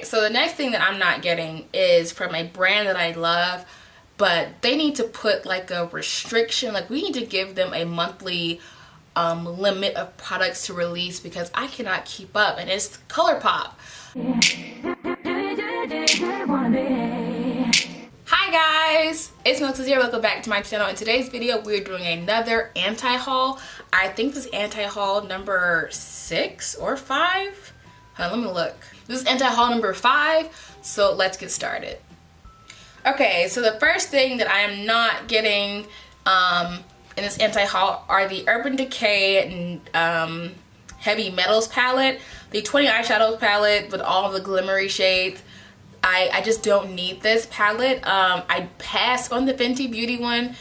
Okay, so the next thing that I'm not getting is from a brand that I love, but they need to put like a restriction. Like, we need to give them a monthly limit of products to release because I cannot keep up, and it's Colourpop. Hi guys, it's Alexis here. Welcome back to my channel. In today's video, we're doing another anti-haul. I think this is anti-haul number 6 or 5. Let me look. This is anti-haul number 5, so let's get started. Okay, so the first thing that I am not getting in this anti-haul are the Urban Decay Heavy Metals palette, the 20 eyeshadows palette with all of the glimmery shades. I just don't need this palette. I passed on the Fenty Beauty one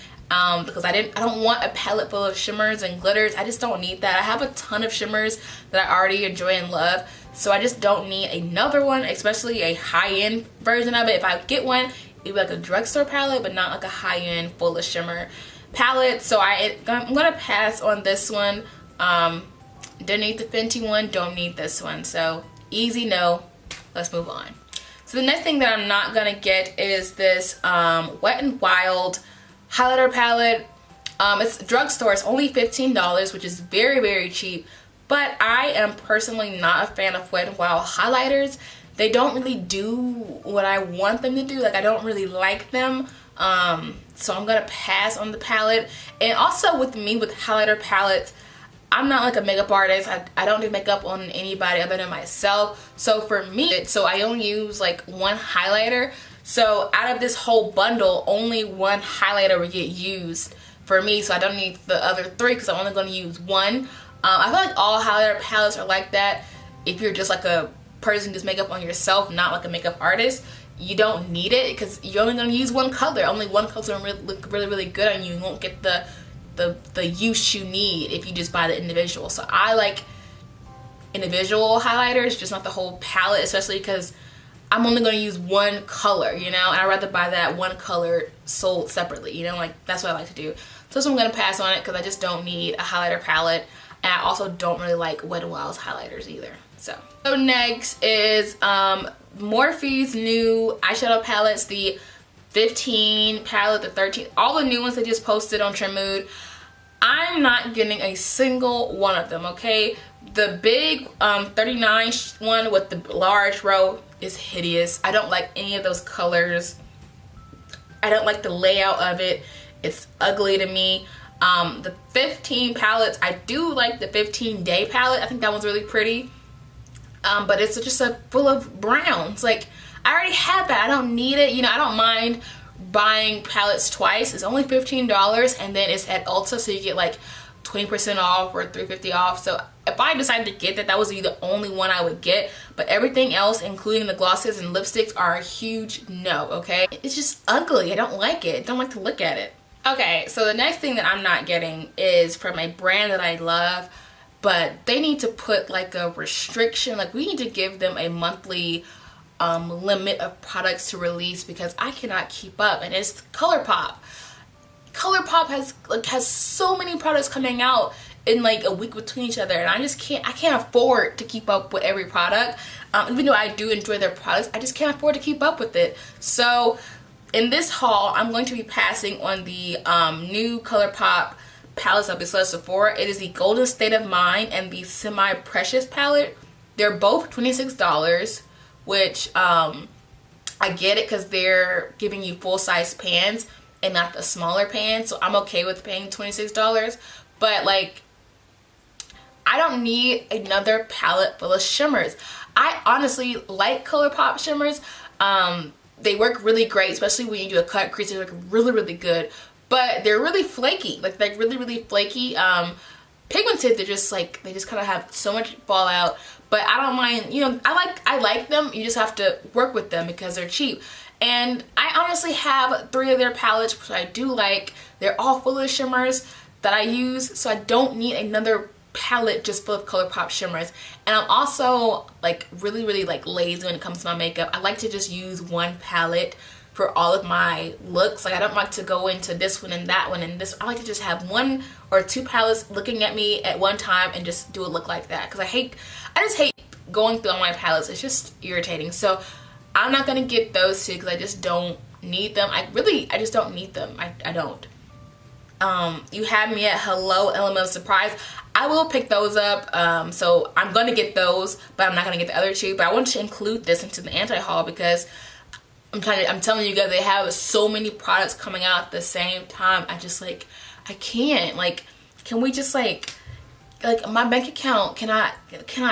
because I don't want a palette full of shimmers and glitters. I just don't need that. I have a ton of shimmers that I already enjoy and love, so I just don't need another one, especially a high-end version of it. If I get one, it'd be like a drugstore palette, but not like a high-end full of shimmer palette. So I'm gonna pass on this one. Don't need the Fenty one, don't need this one. So easy no. Let's move on. So the next thing that I'm not gonna get is this Wet n Wild highlighter palette. It's drugstore. It's only $15, which is very, very cheap. But I am personally not a fan of Wet n Wild highlighters. They don't really do what I want them to do. Like, I don't really like them. So I'm gonna pass on the palette. And also with me, with highlighter palettes, I'm not like a makeup artist. I don't do makeup on anybody other than myself. So for me, I only use like one highlighter. So out of this whole bundle, only one highlighter will get used for me. So I don't need the other 3 because I'm only going to use one. I feel like all highlighter palettes are like that. If you're just like a person who does makeup on yourself, not like a makeup artist, you don't need it because you're only going to use one color. Only one color is going to look really, really good on you. You won't get the use you need if you just buy the individual. So I like individual highlighters, just not the whole palette, especially because I'm only going to use one color, you know, and I'd rather buy that one color sold separately, you know, like that's what I like to do. So I'm going to pass on it because I just don't need a highlighter palette, and I also don't really like Wet n Wild's highlighters either. So next is Morphe's new eyeshadow palettes, the 15 palette, the 13, all the new ones they just posted on Trim Mood. I'm not getting a single one of them, okay? The big 39 one with the large row is hideous. I don't like any of those colors. I don't like the layout of it. It's ugly to me. The 15 palettes, I do like the 15 day palette. I think that one's really pretty. But it's just full of browns. Like, I already have that. I don't need it. You know, I don't mind buying palettes twice. It's only $15, and then it's at Ulta, so you get like 20% off or $3.50 off. So if I decided to get that, that would be the only one I would get. But everything else, including the glosses and lipsticks, are a huge no, okay? It's just ugly. I don't like it. I don't like to look at it. Okay, so the next thing that I'm not getting is from a brand that I love, but they need to put like a restriction. Like, we need to give them a monthly limit of products to release because I cannot keep up, and it's Colourpop. Colourpop has so many products coming out in like a week between each other, and I can't afford to keep up with every product. Even though I do enjoy their products, I just can't afford to keep up with it. So in this haul, I'm going to be passing on the new Colourpop palettes of Sephora. It is the Golden State of Mind and the Semi Precious palette. They're both $26, which I get it because they're giving you full-size pans and not the smaller pans, so I'm okay with paying $26. But like, I don't need another palette full of shimmers. I honestly like Colourpop shimmers. They work really great, especially when you do a cut crease. They work really, really good, but they're really flaky. Like really, really flaky. Pigmented, they just kind of have so much fallout. But I don't mind, you know, I like them. You just have to work with them because they're cheap. And I honestly have 3 of their palettes, which I do like. They're all full of shimmers that I use, so I don't need another palette just full of Colourpop shimmers. And I'm also like really, really like lazy when it comes to my makeup. I like to just use one palette for all of my looks. Like, I don't like to go into this one and that one and this. I like to just have 1 or 2 palettes looking at me at one time and just do a look like that, because I just hate going through all my palettes, it's just irritating. So I'm not gonna get those two because I just don't need them. I just don't need them. I don't. You had me at Hello Element of Surprise. I will pick those up. So I'm gonna get those, but I'm not gonna get the other two. But I wanted to include this into the anti-haul because I'm telling you guys, they have so many products coming out at the same time. I just like, I can't. Like, can we just like my bank account cannot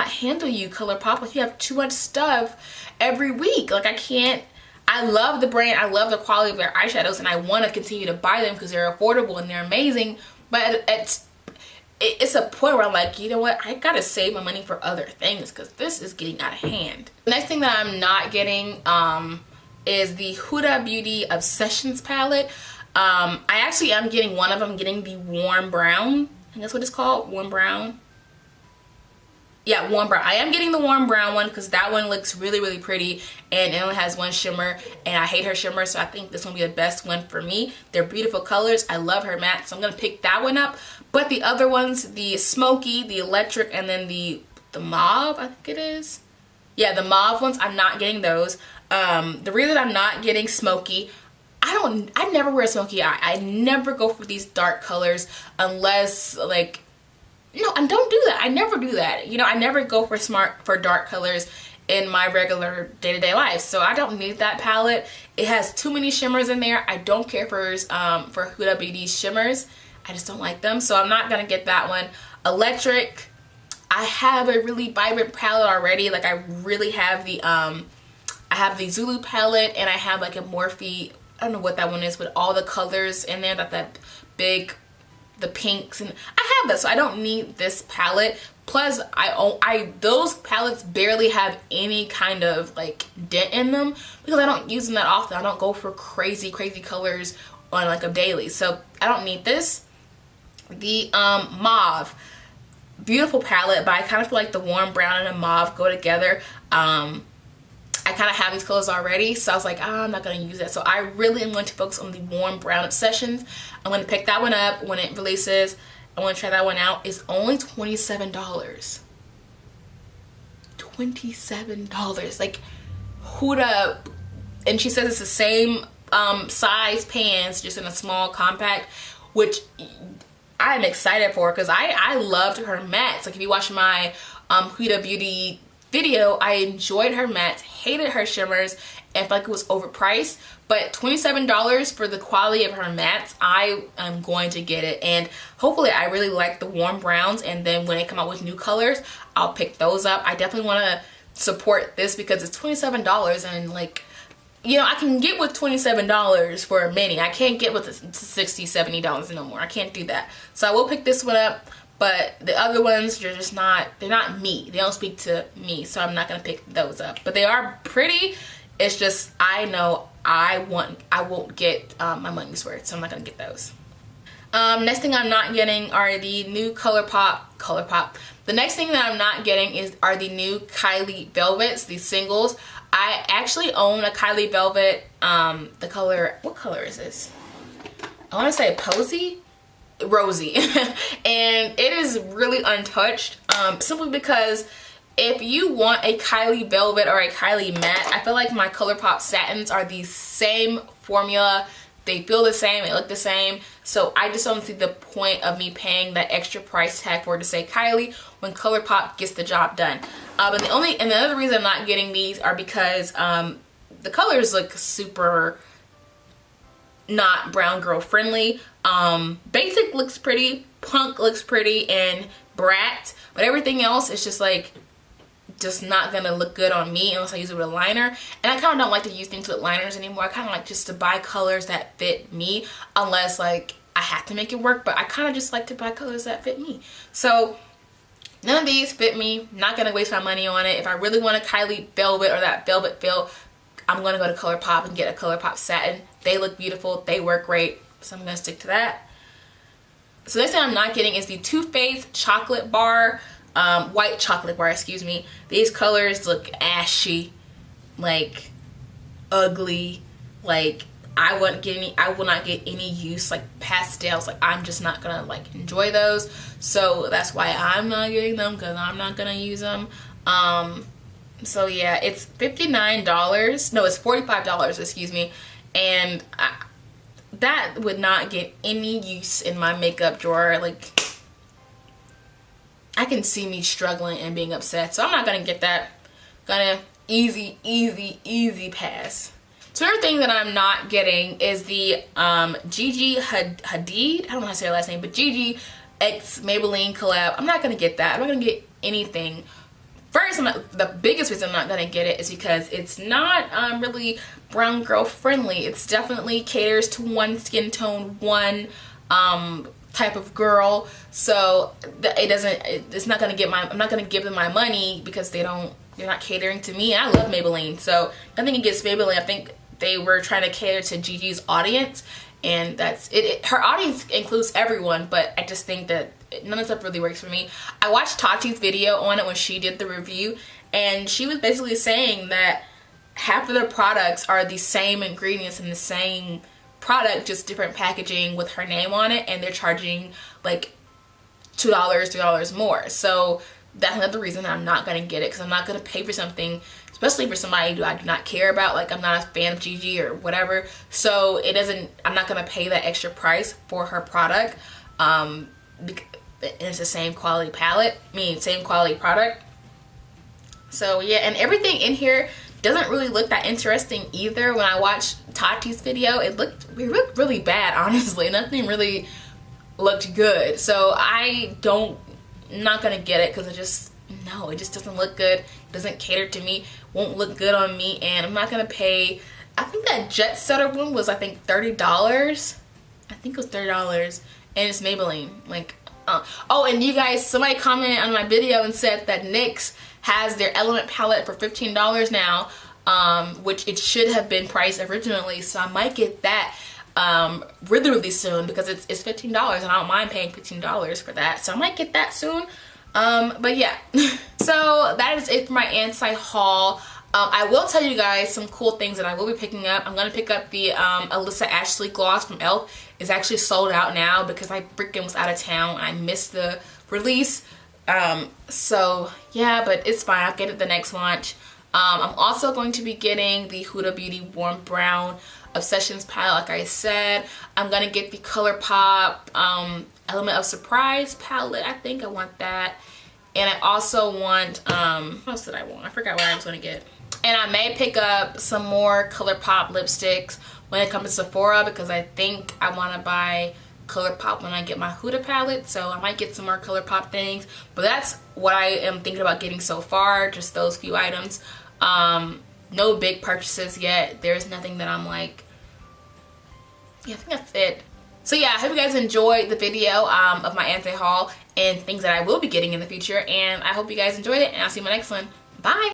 handle you, Colourpop. Like, you have too much stuff every week. Like, I can't. I love the brand, I love the quality of their eyeshadows, and I want to continue to buy them because they're affordable and they're amazing. But it's a point where I'm like, you know what, I gotta save my money for other things because this is getting out of hand. The next thing that I'm not getting is the Huda Beauty Obsessions palette. I actually am getting one of them. I'm getting the Warm Brown. I think that's what it's called, Warm Brown. Yeah, Warm Brown. I am getting the Warm Brown one because that one looks really, really pretty, and it only has one shimmer, and I hate her shimmer, so I think this one will be the best one for me. They're beautiful colors. I love her matte, so I'm going to pick that one up. But the other ones, the Smoky, the Electric, and then the Mauve, I think it is. Yeah, the Mauve ones, I'm not getting those. The reason I'm not getting Smoky, I never wear a smoky eye. I never go for these dark colors unless, like, no, and don't do that. I never do that. You know, I never go for dark colors in my regular day-to-day life. So I don't need that palette. It has too many shimmers in there. I don't care for Huda Beauty's shimmers. I just don't like them. So I'm not gonna get that one. Electric, I have a really vibrant palette already. Like, I really have the I have the Zulu palette, and I have like a Morphe, I don't know what that one is, with all the colors in there, that big, the pinks, and I have that, so I don't need this palette. Plus, those palettes barely have any kind of like dent in them because I don't use them that often. I don't go for crazy colors on like a daily, so I don't need this. The Mauve, beautiful palette, but I kind of feel like the Warm Brown and the Mauve go together. I kind of have these colors already, so I was like, oh, I'm not going to use that. So I really am going to focus on the Warm Brown Obsessions. I'm going to pick that one up when it releases. I want to try that one out. It's only $27. $27. Like, Huda, and she says it's the same size pans, just in a small compact, which I'm excited for because I loved her mattes. Like, if you watch my Huda Beauty video, I enjoyed her mattes, hated her shimmers, and felt like it was overpriced. But $27 for the quality of her mattes, I am going to get it. And hopefully, I really like the Warm Browns, and then when they come out with new colors, I'll pick those up. I definitely want to support this because it's $27, and like, you know, I can get with $27 for a mini. I can't get with $60, $70 no more. I can't do that. So I will pick this one up. But the other ones, they're just not, they're not me. They don't speak to me, so I'm not going to pick those up. But they are pretty. It's just, I know I won't get my money's worth, so I'm not going to get those. Next thing I'm not getting are the new Colourpop. The next thing that I'm not getting are the new Kylie Velvets, these singles. I actually own a Kylie Velvet, the color, what color is this? I want to say Rosy. And it is really untouched, simply because if you want a Kylie Velvet or a Kylie Matte, I feel like my Colourpop satins are the same formula. They feel the same, they look the same, so I just don't see the point of me paying that extra price tag for it to say Kylie when Colourpop gets the job done. And the other reason I'm not getting these are because the colors look super not brown girl friendly. Basic looks pretty, Punk looks pretty, and Brat, but everything else is just like, just not gonna look good on me unless I use it with a liner. And I kind of don't like to use things with liners anymore. I kind of like just to buy colors that fit me, unless like I have to make it work, but I kind of just like to buy colors that fit me. So none of these fit me. Not gonna waste my money on it. If I really want a Kylie Velvet or that velvet feel, I'm gonna go to Colourpop and get a Colourpop satin. They look beautiful, they work great, so I'm gonna stick to that. So next thing I'm not getting is the Too Faced chocolate bar, white chocolate bar, excuse me. These colors look ashy, like ugly, like I will not get any use, like pastels. Like I'm just not gonna like enjoy those. So that's why I'm not getting them, because I'm not gonna use them. So yeah, it's $59. No, it's $45, excuse me. And that would not get any use in my makeup drawer. Like, I can see me struggling and being upset. So I'm not gonna get that. Gonna easy pass. So another thing that I'm not getting is the Gigi Hadid. I don't know how to say her last name, but Gigi X Maybelline Collab. I'm not gonna get that. I'm not gonna get anything. First, the biggest reason I'm not gonna get it is because it's not really brown girl friendly. It's definitely caters to one skin tone, one type of girl. So it's not gonna get I'm not gonna give them my money because they're not catering to me. And I love Maybelline, so nothing against Maybelline. I think they were trying to cater to Gigi's audience, and that's it. Her audience includes everyone, but I just think that none of stuff really works for me. I watched Tati's video on it when she did the review, and she was basically saying that half of their products are the same ingredients in the same product, just different packaging with her name on it, and they're charging like $2, $3 more. So that's another reason I'm not gonna get it, because I'm not gonna pay for something, especially for somebody who I do not care about. Like, I'm not a fan of Gigi or whatever, so I'm not gonna pay that extra price for her product. It's the same quality palette, same quality product. So yeah, and everything in here doesn't really look that interesting either. When I watched Tati's video, it looked really bad, honestly. Nothing really looked good. So I'm not gonna get it because it just doesn't look good. It doesn't cater to me, won't look good on me, and I'm not gonna pay. I think that Jet Setter one was, I think, $30. I think it was $30, and it's Maybelline. Like, oh, and you guys, somebody commented on my video and said that NYX has their Element palette for $15 now, which it should have been priced originally. So I might get that really soon, because it's $15 and I don't mind paying $15 for that. So I might get that soon. But yeah, so that is it for my anti-haul. I will tell you guys some cool things that I will be picking up. I'm gonna pick up the Alyssa Ashley gloss from e.l.f. It's actually sold out now because I freaking was out of town. I missed the release. So yeah, but it's fine. I'll get it the next launch. I'm also going to be getting the Huda Beauty Warm Brown Obsessions palette, like I said. I'm gonna get the Colourpop Element of Surprise palette. I think I want that. And I also want, what else did I want? I forgot what I was gonna get. And I may pick up some more Colourpop lipsticks when it comes to Sephora, because I think I want to buy Colourpop when I get my Huda palette. So I might get some more Colourpop things. But that's what I am thinking about getting so far, just those few items. No big purchases yet. There's nothing that I'm like, yeah, I think that's it. So yeah, I hope you guys enjoyed the video of my anti-haul and things that I will be getting in the future. And I hope you guys enjoyed it, and I'll see you in my next one. Bye!